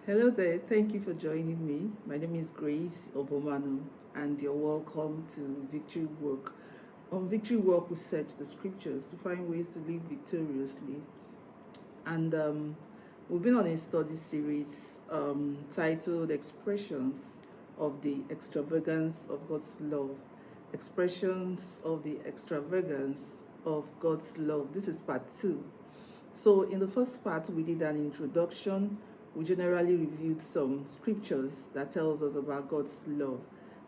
Hello there, thank you for joining me. My name is Grace Obomanu, and you're welcome to Victory Walk. On Victory Walk, we search the scriptures to find ways to live victoriously. And we've been on a study series titled Expressions of the Extravagance of God's Love. Expressions of the Extravagance of God's Love. This is part 2. So, in the first part, we did an introduction. We generally reviewed some scriptures that tells us about God's love,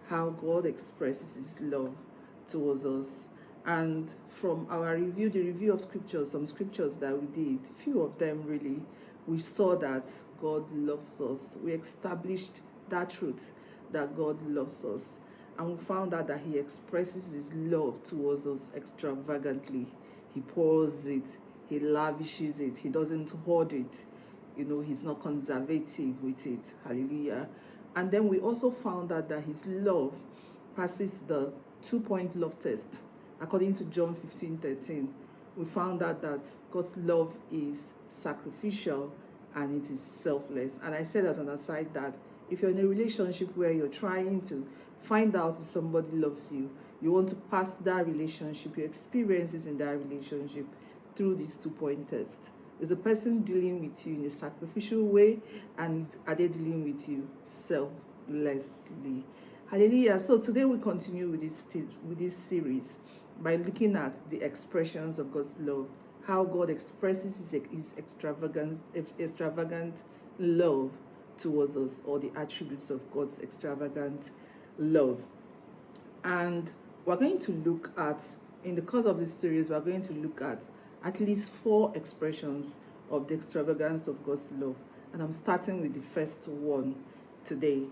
how God expresses his love towards us. And from our review, the review of scriptures, some scriptures that we did, few of them really, we saw that God loves us. We established that truth that God loves us. And we found out that he expresses his love towards us extravagantly. He pours it, he lavishes it, he doesn't hoard it. He's not conservative with it. Hallelujah. And then we also found out that his love passes the 2-point love test. According to John 15:13, we found out that God's love is sacrificial and it is selfless. And I said as an aside that if you're in a relationship where you're trying to find out if somebody loves you, you want to pass that relationship, your experiences in that relationship through this 2-point test. Is the person dealing with you in a sacrificial way, and are they dealing with you selflessly? Hallelujah. So today we continue with this series by looking at the expressions of God's love, how God expresses his extravagant love towards us, or the attributes of God's extravagant love. And we're going to look at, in the course of this series, we're going to look at least 4 expressions of the extravagance of God's love. And I'm starting with the first one today.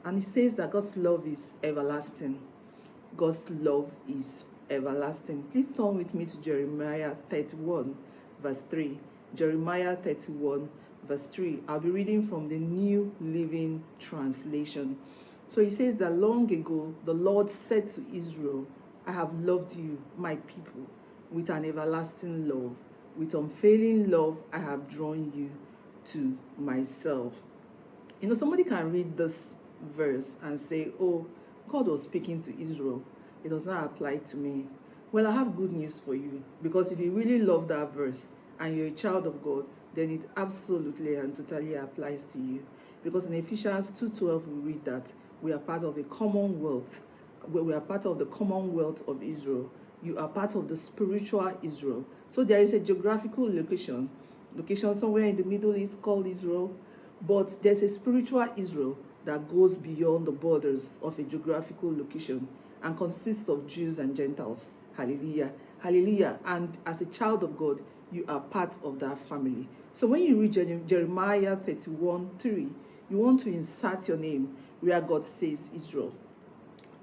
And it says that God's love is everlasting. God's love is everlasting. Please turn with me to Jeremiah 31, verse 3. Jeremiah 31, verse 3. I'll be reading from the New Living Translation. So he says that long ago, the Lord said to Israel, I have loved you, my people, with an everlasting love. With unfailing love, I have drawn you to myself. Somebody can read this verse and say, oh, God was speaking to Israel. It does not apply to me. Well, I have good news for you, because if you really love that verse and you're a child of God, then it absolutely and totally applies to you. Because in Ephesians 2:12, we read that we are part of a commonwealth. We are part of the commonwealth of Israel. You are part of the spiritual Israel. So there is a geographical location somewhere in the Middle East called Israel, but there's a spiritual Israel that goes beyond the borders of a geographical location and consists of Jews and Gentiles. Hallelujah. Hallelujah. And as a child of God, you are part of that family. So when you read Jeremiah 31:3, you want to insert your name where God says Israel.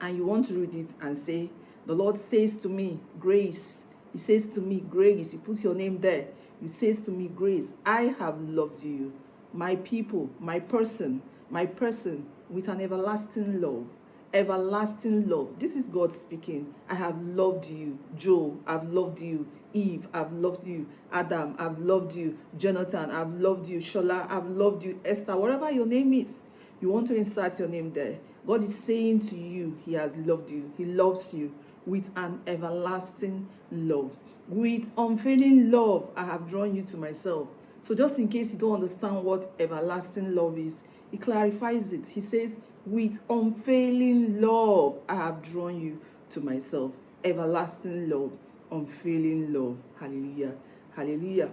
And you want to read it and say, the Lord says to me, Grace. He says to me, Grace. You put your name there. He says to me, Grace, I have loved you, my people, my person, with an everlasting love. Everlasting love. This is God speaking. I have loved you. Joe, I've loved you. Eve, I've loved you. Adam, I've loved you. Jonathan, I've loved you. Shola, I've loved you. Esther, whatever your name is, you want to insert your name there. God is saying to you, he has loved you. He loves you with an everlasting love. With unfailing love, I have drawn you to myself. So just in case you don't understand what everlasting love is, he clarifies it. He says, with unfailing love, I have drawn you to myself. Everlasting love, unfailing love. Hallelujah. Hallelujah.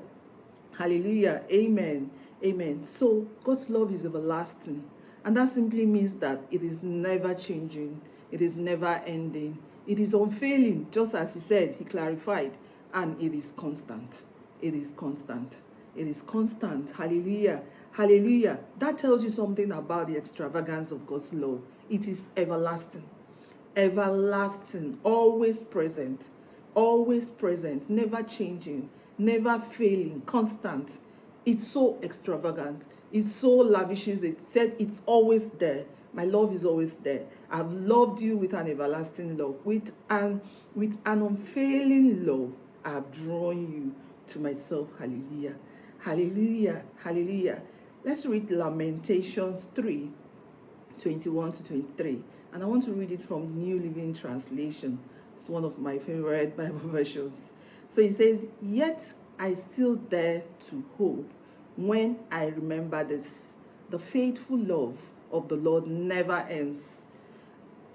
Hallelujah. Amen. Amen. So God's love is everlasting. And that simply means that it is never changing. It is never ending. It is unfailing, just as he said, he clarified. And it is constant. It is constant. It is constant. Hallelujah. Hallelujah. That tells you something about the extravagance of God's love. It is everlasting. Everlasting. Always present. Always present. Never changing. Never failing. Constant. It's so extravagant. It's so lavishes it. Said it's always there. My love is always there. I've loved you with an everlasting love. With an unfailing love, I've drawn you to myself. Hallelujah. Hallelujah. Hallelujah. Let's read Lamentations 3:21 to 23. And I want to read it from the New Living Translation. It's one of my favorite Bible versions. So it says, "Yet I still dare to hope when I remember this. The faithful love of the Lord never ends.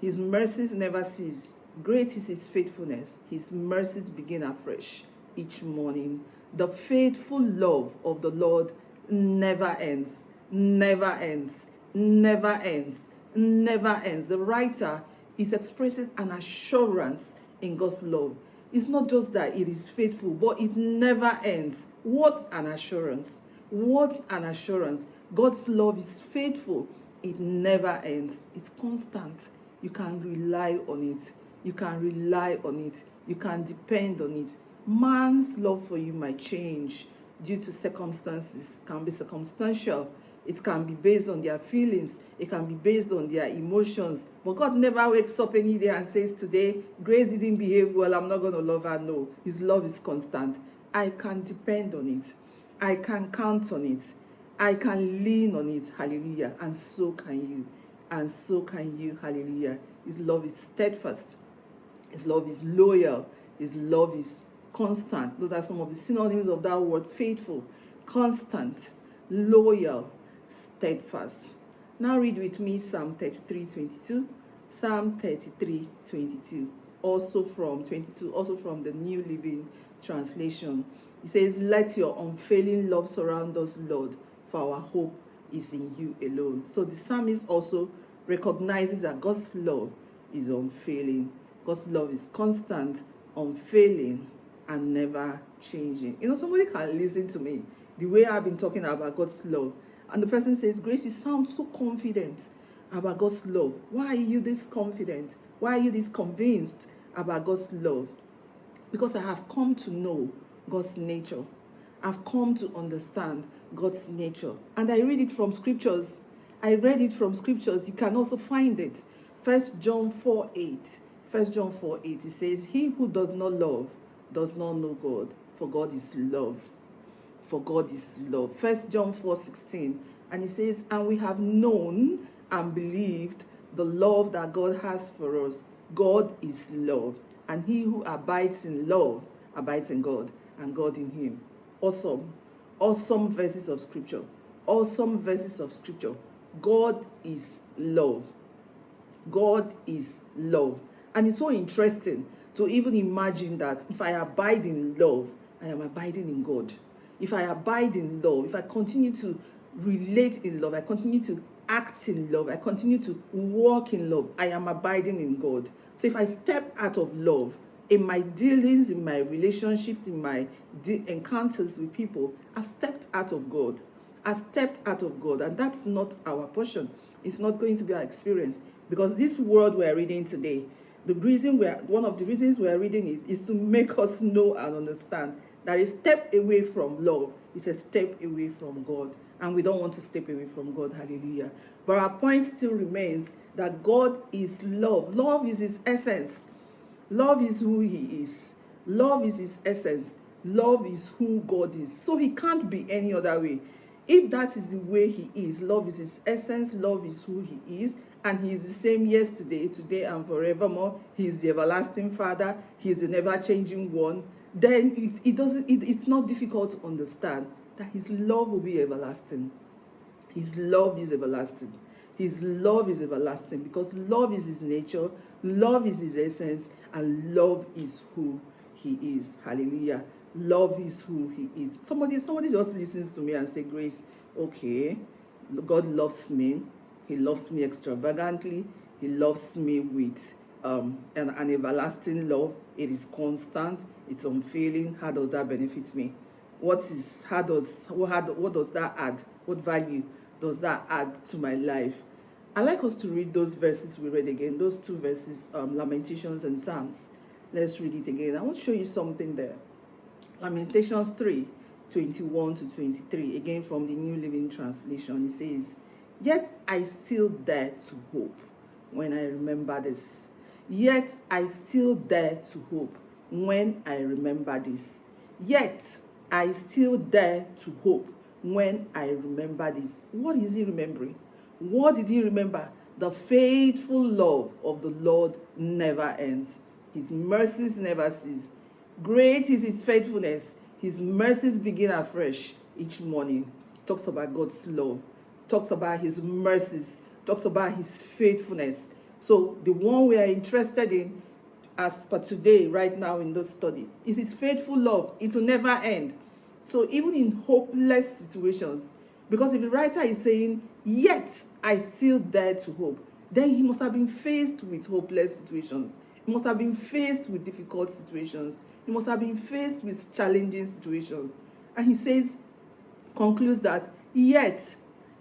His mercies never cease. Great is his faithfulness. His mercies begin afresh each morning. The faithful love of the Lord never ends, never ends, never ends, never ends." The writer is expressing an assurance in God's love. It's not just that it is faithful, but it never ends. What an assurance! What an assurance! God's love is faithful. It never ends. It's constant. You can rely on it. You can rely on it. You can depend on it. Man's love for you might change due to circumstances. It can be circumstantial. It can be based on their feelings. It can be based on their emotions. But God never wakes up any day and says, "Today, Grace didn't behave well, I'm not going to love her." No, his love is constant. I can depend on it. I can count on it. I can lean on it. Hallelujah. And so can you. And so can you. Hallelujah. His love is steadfast. His love is loyal. His love is constant. Those are some of the synonyms of that word: faithful, constant, loyal, steadfast. Now read with me Psalm 33:22. Psalm 33:22. Also from 22, also from the New Living Translation. It says, "Let your unfailing love surround us, Lord, for our hope is in you alone." So the psalmist also recognizes that God's love is unfailing. God's love is constant, unfailing, and never changing. You know, somebody can listen to me the way I've been talking about God's love, and the person says, "Grace, you sound so confident about God's love. Why are you this confident? Why are you this convinced about God's love?" Because I have come to know God's nature. I've come to understand God's nature. And I read it from scriptures. I read it from scriptures. You can also find it. 1 John 4:8. 1 John 4:8. It says, "He who does not love does not know God, for God is love." For God is love. 1 John 4:16. And it says, "And we have known and believed the love that God has for us. God is love. And he who abides in love abides in God, and God in him." Awesome. Awesome verses of scripture. Awesome verses of scripture. God is love. God is love. And it's so interesting to even imagine that if I abide in love, I am abiding in God. If I abide in love, if I continue to relate in love, I continue to act in love, I continue to walk in love, I am abiding in God. So if I step out of love in my dealings, in my relationships, in my encounters with people, I've stepped out of God. I've stepped out of God, and that's not our portion. It's not going to be our experience, because this word we're reading today, one of the reasons we're reading it is to make us know and understand that a step away from love is a step away from God, and we don't want to step away from God. Hallelujah. But our point still remains that God is love. Love is his essence. Love is who he is. Love is his essence. Love is who God is. So he can't be any other way. If that is the way he is, love is his essence, love is who he is, and he is the same yesterday, today, and forevermore. He is the everlasting Father. He is the never-changing one. Then it's not difficult to understand that his love will be everlasting. His love is everlasting. His love is everlasting, because love is his nature, love is his essence, and love is who he is. Hallelujah. Love is who he is. Somebody just listens to me and say, "Grace, okay, God loves me. He loves me extravagantly. He loves me with an everlasting love. It is constant. It's unfailing. How does that benefit me? What does that add? What value does that add to my life?" I like us to read those verses we read again, those two verses, Lamentations and Psalms. Let's read it again. I want to show you something there. Lamentations 3:21 to 23, again from the New Living Translation. It says, "Yet I still dare to hope when I remember this. Yet I still dare to hope when I remember this. Yet I still dare to hope when I remember this. What is he remembering? What did he remember? The faithful love of the Lord never ends. His mercies never cease. Great is his faithfulness. His mercies begin afresh each morning. Talks about God's love. Talks about his mercies. Talks about his faithfulness. So the one we are interested in as per today, right now in this study, is his faithful love. It will never end. So even in hopeless situations, because if the writer is saying, yet I still dare to hope, then he must have been faced with hopeless situations. He must have been faced with difficult situations. He must have been faced with challenging situations. And he says, concludes that, yet,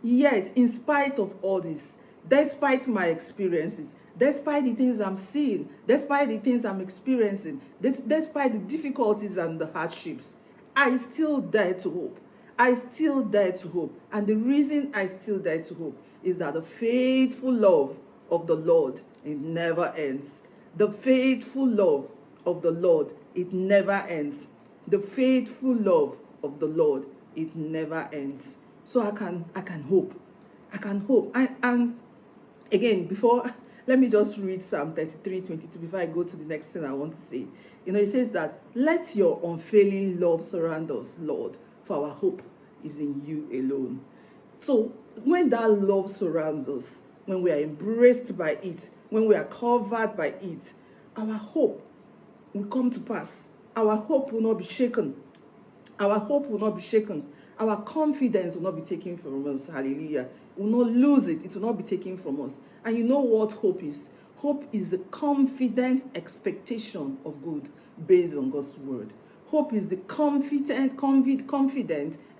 in spite of all this, despite my experiences, despite the things I'm seeing, despite the things I'm experiencing, despite the difficulties and the hardships, I still dare to hope. I still dare to hope. And the reason I still dare to hope is that the faithful love of the Lord, it never ends. The faithful love of the Lord, it never ends. The faithful love of the Lord, it never ends. So I can hope. I can hope. And again, before, let me just read Psalm 33:22 before I go to the next thing I want to say. It says that, let your unfailing love surround us, Lord, for our hope is in you alone. So when that love surrounds us, when we are embraced by it, when we are covered by it, our hope will come to pass. Our hope will not be shaken. Our hope will not be shaken. Our confidence will not be taken from us. Hallelujah. We will not lose it. It will not be taken from us. And you know what hope is? Hope is the confident expectation of good based on God's word. Hope is the confident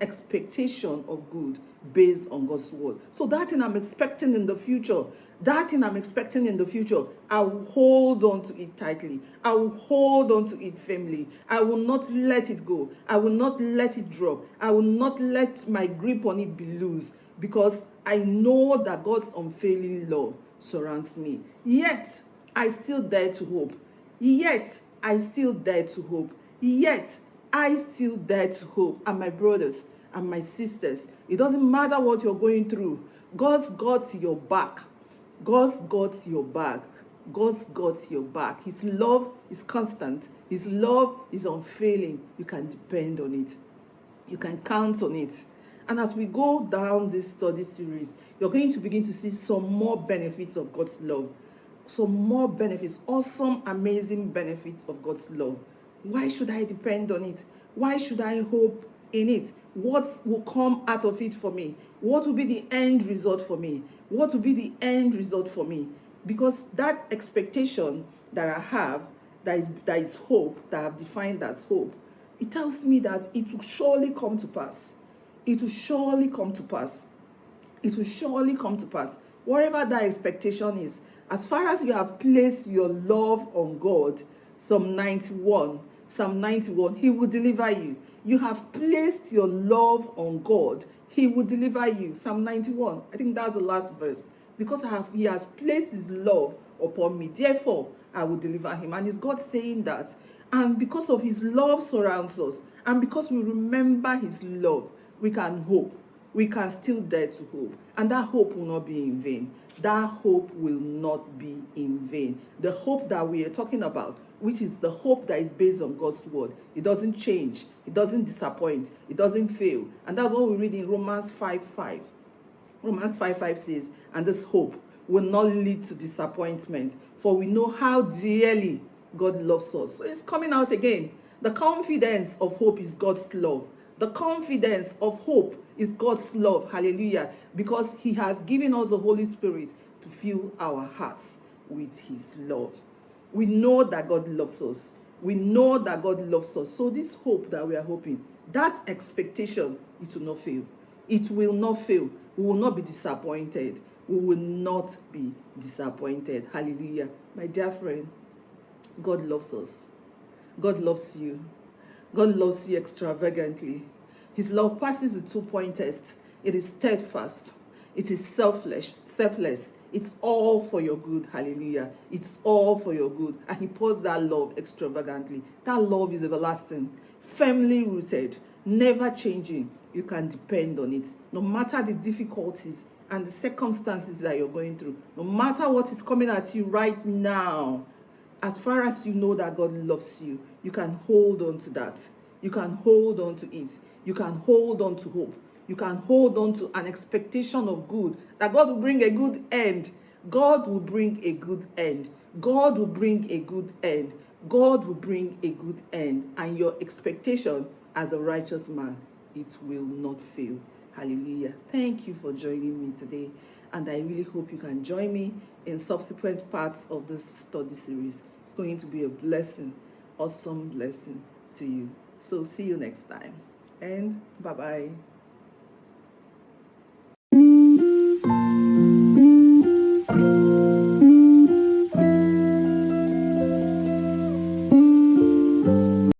expectation of good based on God's word. So that thing I'm expecting in the future, I will hold on to it tightly. I will hold on to it firmly. I will not let it go. I will not let it drop. I will not let my grip on it be loose, because I know that God's unfailing love surrounds me. Yet, I still dare to hope. Yet, I still dare to hope. Yet, I still dare to hope. And my brothers and my sisters, it doesn't matter what you're going through. God's got your back. God's got your back. God's got your back. His love is constant. His love is unfailing. You can depend on it. You can count on it. And as we go down this study series, you're going to begin to see some more benefits of God's love. Some more benefits, awesome, amazing benefits of God's love. Why should I depend on it? Why should I hope in it? What will come out of it for me? What will be the end result for me? What will be the end result for me? Because that expectation that I have, that is hope, that I've defined as hope, it tells me that it will surely come to pass. It will surely come to pass. It will surely come to pass. Whatever that expectation is, as far as you have placed your love on God, Psalm 91, He will deliver you. You have placed your love on God, He will deliver you. Psalm 91, I think that's the last verse. Because He has placed His love upon me, therefore I will deliver him. And it's God saying that. And because of His love surrounds us, and because we remember His love, we can hope. We can still dare to hope. And that hope will not be in vain. That hope will not be in vain. The hope that we are talking about, which is the hope that is based on God's word, it doesn't change. It doesn't disappoint. It doesn't fail. And that's what we read in Romans 5:5. Romans 5:5 says, and this hope will not lead to disappointment, for we know how dearly God loves us. So it's coming out again. The confidence of hope is God's love. The confidence of hope is God's love. Hallelujah. Because He has given us the Holy Spirit to fill our hearts with His love. We know that God loves us. We know that God loves us. So this hope that we are hoping, that expectation, it will not fail. It will not fail. We will not be disappointed. We will not be disappointed. Hallelujah. My dear friend, God loves us. God loves you. God loves you extravagantly. His love passes the 2-point test. It is steadfast. It is selfless. It's all for your good. Hallelujah. It's all for your good. And He pours that love extravagantly. That love is everlasting, firmly rooted, never changing, you can depend on it. No matter the difficulties and the circumstances that you're going through, no matter what is coming at you right now, as far as you know that God loves you, you can hold on to that. You can hold on to it. You can hold on to hope. You can hold on to an expectation of good, that God will bring a good end. God will bring a good end. God will bring a good end. God will bring a good end. And your expectation as a righteous man, it will not fail. Hallelujah. Thank you for joining me today. And I really hope you can join me in subsequent parts of this study series. It's going to be a blessing, awesome blessing to you. So see you next time. And bye-bye.